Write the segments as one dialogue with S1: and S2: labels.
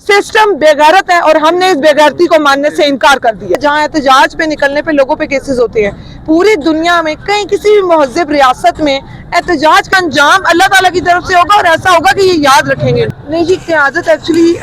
S1: System बेगैरत है और हमने इस बेगैरती को मानने से इनकार कर दिया। जहाँ एहतजाज पे निकलने पे लोगों पे केसेस होते हैं, पूरी दुनिया में कहीं किसी भी महज़िब रियासत में एहतजाज का अंजाम अल्लाह ताला की तरफ से होगा और ऐसा होगा कि ये याद रखेंगे। नहीं जी, क़यादत एक्चुअली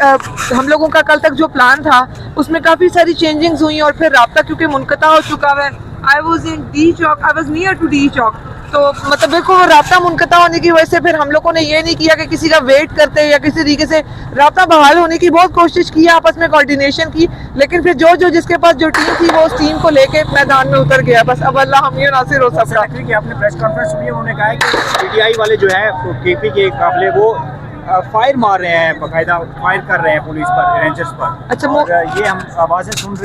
S1: हम लोगों का कल तक जो प्लान था उसमें काफ़ी सारी चेंजिंग्स हुई और फिर राब्ता क्योंकि मुनक़ता हो चुका है। I was near to D Chowk, तो मतलब बिल्कुल राब्ता मुनक़ता होने की वजह से फिर हम लोगों ने ये नहीं किया कि किसी का वेट करते या किसी तरीके से राब्ता बहाल होने की बहुत कोशिश की, आपस में कोऑर्डिनेशन की, लेकिन फिर जो जिसके पास जो टीम थी वो उस टीम को लेके मैदान में उतर गया। बस अब अल्लाह हम ये नासिर हो सकता है।
S2: कि आपने प्रेस कॉन्फ्रेंस सुनी, उन्होंने कहा है कि पीटीआई वाले जो है केपी के काफिले वो फायर मार रहे हैं, बाकायदा फायर कर रहे हैं पुलिस पर, रेंजर्स पर।
S1: अच्छा,
S2: और ये हम आवाज़ें सुन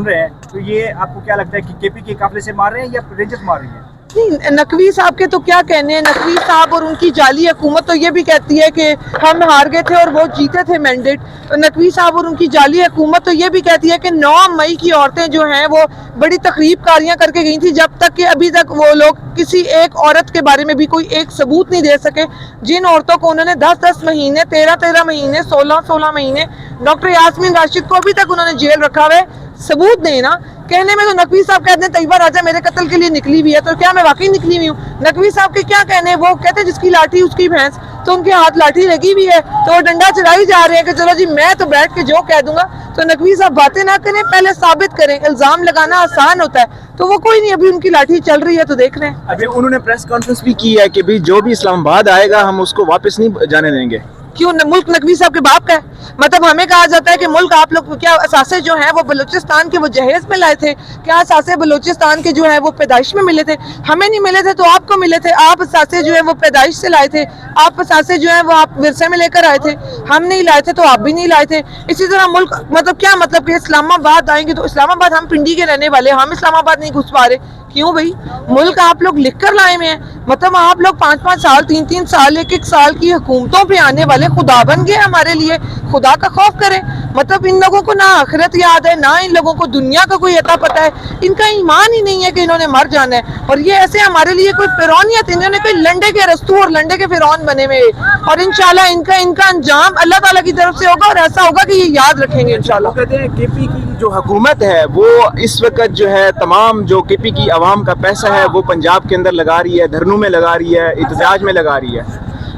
S2: रहे हैं, तो ये आपको क्या लगता है कि केपी के काफिले से मार रहे हैं या रेंजर्स मार रही है?
S1: नहीं, नकवी साहब के तो क्या कहने हैं। नकवी साहब और उनकी जाली हुकूमत तो ये भी कहती है कि हम हार गए थे और वो जीते थे मैंडेट। तो नकवी साहब और उनकी जाली हुकूमत तो ये भी कहती है कि 9 मई की औरतें जो हैं वो बड़ी तकरीब कारियाँ करके गई थी, जब तक कि अभी तक वो लोग किसी एक औरत के बारे में भी कोई एक सबूत नहीं दे सके। जिन औरतों को उन्होंने 10-10 महीने, 13-13 महीने, 16-16 महीने, डॉक्टर यास्मीन राशिद को अभी तक उन्होंने जेल रखा हुआ है, सबूत नहीं ना। कहने में तो नकवी साहब कहते हैं तैयबा राजा मेरे कत्ल के लिए निकली हुई है, तो क्या मैं वाकई निकली हुई हूँ? नकवी साहब के क्या कहने हैं, वो कहते हैं जिसकी लाठी उसकी भैंस, तो उनके हाथ लाठी लगी हुई है तो वो डंडा चढ़ाई जा रहे हैं कि चलो जी मैं तो बैठ के जो कह दूंगा। तो नकवी साहब बातें ना करें, पहले साबित करें। इल्जाम लगाना आसान होता है, तो वो कोई नहीं, अभी उनकी लाठी चल रही है तो देख रहे हैं।
S3: अभी उन्होंने प्रेस कॉन्फ्रेंस भी की है कि भी जो भी इस्लामाबाद आएगा हम उसको वापस नहीं जाने देंगे।
S1: क्यों? मुल्क नकवी साहब के बाप का है। मतलब हमें कहा जाता है कि मुल्क आप लोग क्या असासे जो हैं वो बलूचिस्तान के वो जहेज में लाए थे? क्या असासे बलूचिस्तान के जो है वो पैदाइश में मिले थे? हमें नहीं मिले थे तो आपको मिले थे। आप असासे जो है वो पैदाइश से लाए थे, आप असासे जो है वो आप विरसे में लेकर आए थे। हम नहीं लाए थे तो आप भी नहीं लाए थे। इसी तरह मुल्क मतलब क्या मतलब कि इस्लामाबाद आएंगे तो इस्लामाबाद, हम पिंडी के रहने वाले, हम इस्लामाबाद नहीं घुस पा रहे। क्यों भाई? मुल्क आप लोग लिख कर लाए हुए हैं। मतलब आप लोग 5-5 साल, 3-3 साल, 1-1 साल की हुकूमतों पे आने वाले खुदा बन गए हमारे लिए। खुदा का खौफ करें। मतलब इन लोगों को ना आखिरत याद है, ना इन लोगों को दुनिया का कोई अता पता है। इनका ईमान ही नहीं है कि इन्होंने मर जाना है। और ये ऐसे हमारे लिए कोई फिरौनियत, इन्होंने कोई लंडे के रस्तू और लंडे के फिरौन बने हुए। और इंशाल्लाह इनका अंजाम अल्लाह ताला की तरफ से होगा और ऐसा होगा कि ये याद रखेंगे इंशाल्लाह।
S3: कहते हैं केपी की जो हुकूमत है वो इस वक्त जो है तमाम जो केपी की आवाम का पैसा है वो पंजाब के अंदर लगा रही है, धरनों में लगा रही है, एहतजाज में लगा रही है।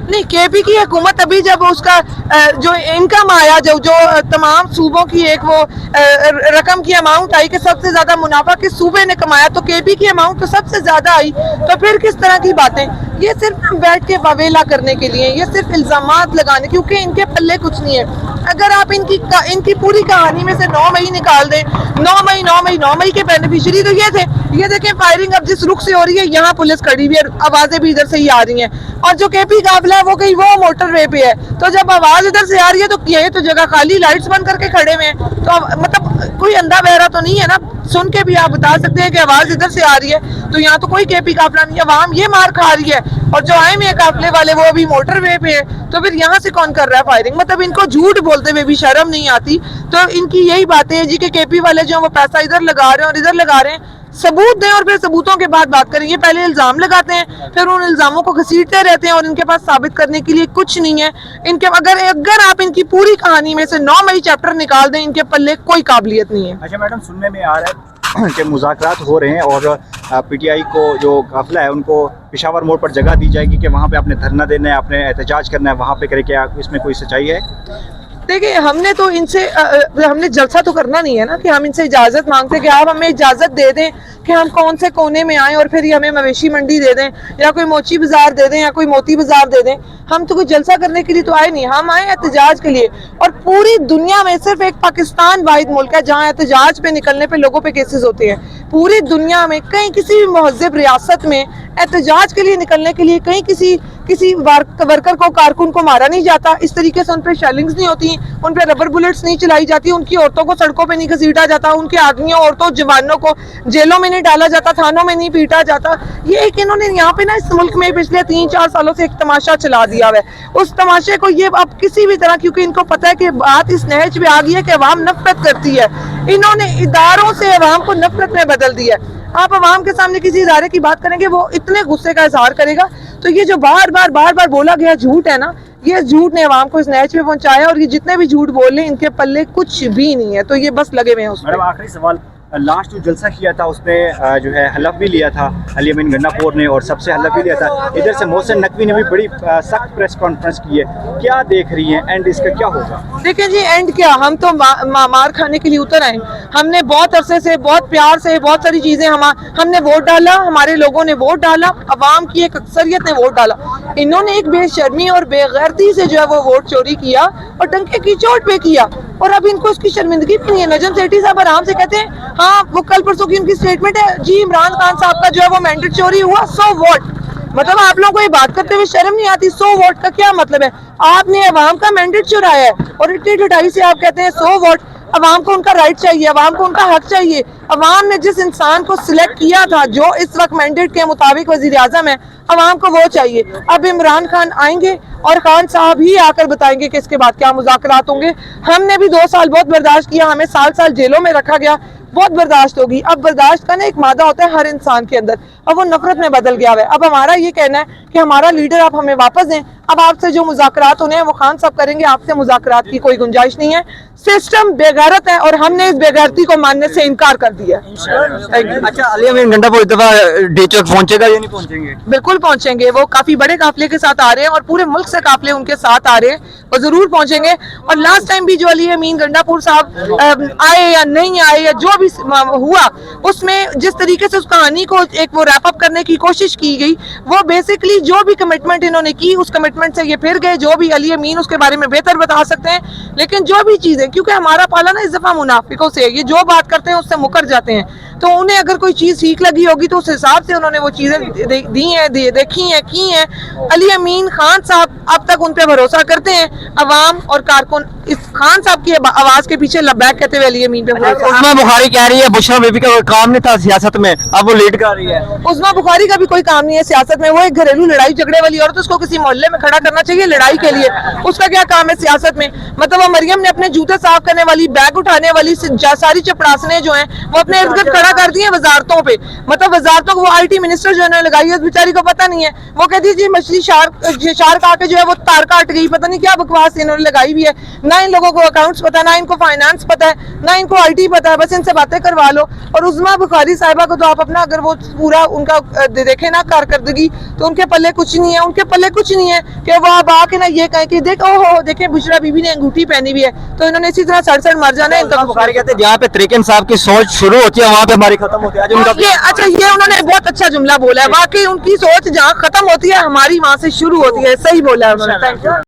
S1: नहीं, केपी की हुकूमत अभी जब उसका जो इनकम आया, जो तमाम सूबों की एक वो रकम की अमाउंट आई कि सबसे ज्यादा मुनाफा किस सूबे ने कमाया, तो केपी की अमाउंट तो सबसे ज्यादा आई। तो फिर किस तरह की बातें? ये सिर्फ बैठ के बवेला करने के लिए, ये सिर्फ इल्जामात लगाने, क्योंकि इनके पल्ले कुछ नहीं है। अगर आप इनकी पूरी कहानी में से 9 मई निकाल दें, 9 मई के बेनिफिशियरी तो ये थे। ये देखें फायरिंग अब जिस रुख से हो रही है, यहाँ पुलिस खड़ी हुई है, आवाजें भी इधर से ही आ रही हैं। और जो केपी काफिला है वो कहीं वो मोटरवे पे है, तो जब आवाज इधर से आ रही है तो ये तो जगह खाली, लाइट्स बंद करके खड़े हुए हैं। तो मतलब कोई अंधा बहरा तो नहीं है ना? सुन के भी आप बता सकते हैं कि आवाज इधर से आ रही है, तो यहाँ तो कोई केपी काफिला नहीं है, अवाम ये मार खा रही है। और जो आए हुए काफिले वाले वो अभी मोटरवे पे है, तो फिर यहाँ से कौन कर रहा है फायरिंग? मतलब इनको झूठ बोलते हुए भी शर्म नहीं आती। तो इनकी यही बातें हैं जी कि केपी वाले जो वो पैसा इधर लगा रहे हैं और इधर लगा रहे हैं। सबूत दें और फिर सबूतों के बाद बात करें। ये पहले इल्जाम लगाते हैं, फिर उन इल्जामों को घसीटते रहते हैं और इनके पास साबित करने के लिए कुछ नहीं है। इनके अगर आप इनकी पूरी कहानी में से 9 मई चैप्टर निकाल दें, इनके पल्ले कोई काबिलियत नहीं है।
S2: अच्छा मैडम, सुनने में आ रहा है कि मुज़ाकरात हो रहे हैं और पीटीआई को जो काफिला है उनको पेशावर मोड़ पर जगह दी जाएगी कि वहाँ पे आपने धरना देना है, आपने एहतजाज करना है, वहाँ पे करे। क्या इसमें कोई सच्चाई है?
S1: देखिए, हमने तो इनसे हमने जलसा तो करना नहीं है ना कि हम इनसे इजाज़त मांगते हैं कि आप हमें इजाज़त दे दें कि हम कौन से कोने में आएँ और फिर ये हमें मवेशी मंडी दे दें या कोई मोची बाजार दे दें या कोई मोती बाजार दे दें। हम तो कोई जलसा करने के लिए तो आए नहीं, हम आए एहतजाज के लिए। और पूरी दुनिया में सिर्फ एक पाकिस्तान वाहिद मुल्क है जहाँ एहतजाज पे निकलने पे लोगों पे केसेस होते हैं। पूरी दुनिया में कहीं किसी भी महज़िब रियासत में एहतजाज के लिए निकलने के लिए कहीं किसी वर्कर को, कारकुन को मारा नहीं जाता। इस तरीके से उन पर शेलिंग्स नहीं होती, उन पर रबर बुलेट्स नहीं चलाई जाती, उनकी औरतों को सड़कों पे नहीं घसीटा जाता, उनके आदमियों, औरतों, जवानों को जेलों में नहीं डाला जाता, थानों में नहीं पीटा जाता। ये एक इन्होंने यहाँ पे ना इस मुल्क में पिछले 3-4 सालों से एक तमाशा चला दिया है। उस तमाशे को ये अब किसी भी तरह, क्योंकि इनको पता है कि बात इस नहज पे आ गई है कि अवाम नफरत करती है, इन्होंने इदारों से अवाम को नफरत में बदल दिया है। आप अवाम के सामने किसी इदारे की बात करेंगे वो इतने गुस्से का इजहार करेगा। तो ये जो बार बार बोला गया झूठ है ना, ये झूठ ने अवाम को इस नैच पे पहुंचाया, और ये जितने भी झूठ बोल रहे हैं इनके पल्ले कुछ भी नहीं है, तो ये बस लगे हुए हैं उसमें।
S2: मैडम आखिरी सवाल, लास्ट जो जलसा किया था उसमें जो है हलफ भी लिया था अली अमीन गंडापुर ने, और सबसे हलफ भी लिया था। इधर से मोहसिन नकवी ने भी बड़ी सख्त प्रेस कॉन्फ्रेंस की है, क्या देख रही हैं, एंड इसका क्या होगा?
S1: देखिए जी, एंड क्या, हम तो मार खाने के लिए उतर आए। हमने बहुत अरसे से, बहुत प्यार से, बहुत सारी चीजें हमने वोट डाला, हमारे लोगों ने वोट डाला, अवाम की एक अक्सरियत ने वोट डाला। इन्होंने एक बेशर्मी और बेगैरती से जो है वो वोट चोरी किया और डंके की चोट पे किया, और अब इनको उसकी शर्मिंदगी भी नहीं है। नजम सेठी साहब आराम से कहते हैं, हाँ वो कल परसों की उनकी स्टेटमेंट है जी, इमरान खान साहब का जो है वो मैंडेट चोरी हुआ, सो वोट। मतलब आप लोगों को ये बात करते हुए शर्म नहीं आती? सो वोट का क्या मतलब है? आपने अवाम का मैंडेट चुराया है और इतनी ढिठाई से आप कहते हैं सो वोट। अवाम को उनका राइट चाहिए, अवाम को उनका हक चाहिए। अवाम ने जिस इंसान को सिलेक्ट किया था, जो इस वक्त मैंडेट के मुताबिक वजीर आजम है, अवाम को वो चाहिए। अब इमरान खान आएंगे और खान साहब ही आकर बताएंगे कि इसके बाद क्या मुज़ाकरात होंगे। हमने भी 2 साल बहुत बर्दाश्त किया, हमें साल जेलों में रखा गया, बहुत बर्दाश्त होगी। अब बर्दाश्त का ना एक मादा होता है हर इंसान के अंदर, अब वो नफरत में बदल गया है। अब हमारा ये कहना है कि हमारा लीडर आप हमें वापस दें। अब आपसे जो मुज़ाकरात होने हैं वो खान साहब करेंगे, आपसे मुज़ाकरात की कोई गुंजाइश नहीं है। सिस्टम बेगैरत है और हमने इस बेगैरती को मानने से इनकार कर दिया।
S4: अच्छा, अली अमीन गंडापुर इस दफा डीचोक पहुंचेगा या नहीं पहुंचेंगे?
S1: बिल्कुल पहुंचेंगे, वो काफी बड़े काफिले के साथ आ रहे हैं और पूरे मुल्क से काफिले उनके साथ आ रहे हैं, वो जरूर पहुंचेंगे। और लास्ट टाइम भी जो अली अमीन गंडापुर साहब आए या नहीं आए या जो भी हुआ, उसमें जिस तरीके से उस कहानी को एक वो रैप अप करने की कोशिश की गई, वो बेसिकली जो भी कमिटमेंट इन्होंने की उस कमिटमेंट से ये फिर गए। जो भी अली अमीन उसके बारे में बेहतर बता सकते हैं, लेकिन जो भी चीजें, क्योंकि हमारा पाला ना इस दफा मुनाफिकों से, ये जो बात करते हैं उससे मुकर जाते हैं, तो उन्हें अगर कोई चीज ठीक लगी होगी तो उस हिसाब से उन्होंने वो चीजें दी हैं, देखी हैं, की हैं। अली अमीन खान साहब अब तक उन पे भरोसा करते हैं, अवाम और कारकुन इस खान साहब की आवाज के पीछे लब्बैक कहते हुए अली अमीन पे भरोसा।
S4: उस्मा बुखारी कह रही है बुशरा बीबी का कोई काम नहीं था सियासत में, अब वो लीड कर रही है।
S1: उस्मा बुखारी का भी कोई काम नहीं है सियासत में, वो एक घरेलू लड़ाई झगड़े वाली औरत, उसको किसी मोहल्ले में खड़ा करना चाहिए लड़ाई के लिए, उसका क्या काम है सियासत में? मतलब वो मरियम ने अपने जूते साफ करने वाली, बैग उठाने वाली सारी चपड़ासने जो हैं वो अपने इर्द गिर्द खड़ा कर दी है वजारतों पे। मतलब वजारतों को वो IT मिनिस्टर जो है लगाई है, उस बेचारी को पता नहीं है। वो कहती है जी मछली शार्क आके जो है वो तार काट गई, पता नहीं क्या बकवास इन्होंने लगाई हुई है। ना इन लोगों को अकाउंट्स पता, ना इनको फाइनेंस पता है, ना इनको IT पता है, बस इनसे बातें करवा लो। और उस्मा बुखारी साहिबा को तो आप अपना अगर वो पूरा उनका देखें ना कारकर्दगी, तो उनके पल्ले कुछ नहीं है, उनके पल्ले कुछ नहीं है कि वो अब आके ना ये कहें कि देख ओहो देखे बुशरा बीबी ने अंगूठी पहनी हुई है, तो इन्होंने इसी तरह सड़ मर जाना है।
S4: उस्मा बुखारी कहते हैं जहाँ पे तरीके साहब की सोच शुरू होती है वहाँ पे हमारी खत्म होती है। आज उनका
S1: ये अच्छा, ये उन्होंने बहुत अच्छा जुमला बोला है, वाकई उनकी सोच जहाँ खत्म होती है हमारी वहाँ से शुरू होती है, सही बोला है उन्होंने। Thank you.